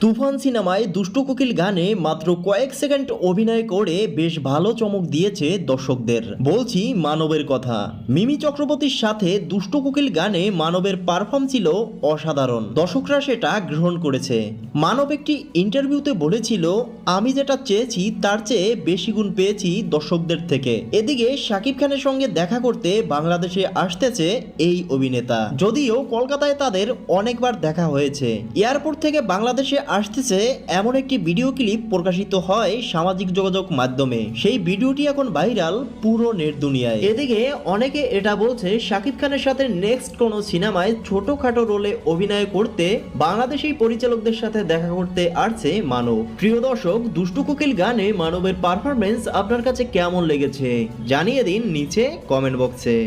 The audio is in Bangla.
তুফান সিনেমায় দুষ্টু কোকিল গানে মাত্র কয়েক সেকেন্ড অভিনয় করে বেশ ভালো চমক দিয়েছে দর্শকদের। বলছি মানবের কথা। মিমি চক্রবর্তীর সাথে দুষ্টু কোকিল গানে মানবের পারফর্ম ছিল অসাধারণ। দর্শকরা সেটা গ্রহণ করেছে। মানব একটি ইন্টারভিউতে বলেছিল, আমি যেটা চেয়েছি তার চেয়ে বেশি গুণ পেয়েছি দর্শকদের থেকে। এদিকে শাকিব খানের সঙ্গে দেখা করতে বাংলাদেশে আসতেছে এই অভিনেতা। যদিও কলকাতায় তাদের অনেকবার দেখা হয়েছে। এয়ারপোর্ট থেকে বাংলাদেশে আসতেছে এমন একটি ভিডিও ক্লিপ প্রকাশিত হয় সামাজিক যোগাযোগ মাধ্যমে। সেই ভিডিওটি এখন ভাইরাল পুরো নেট দুনিয়ায়। এদিকে অনেকে এটা বলছে শাকিব খানের সাথে নেক্সট কোনো সিনেমায় ছোটখাটো রোলে অভিনয় করতে বাংলাদেশি পরিচালকদের সাথে দেখা করতে আসছে মানব। প্রিয় দর্শক, দুষ্টু কোকিল গানে মানবের পারফরমেন্স আপনার কাছে কেমন লেগেছে জানিয়ে দিন নিচে কমেন্ট বক্সে।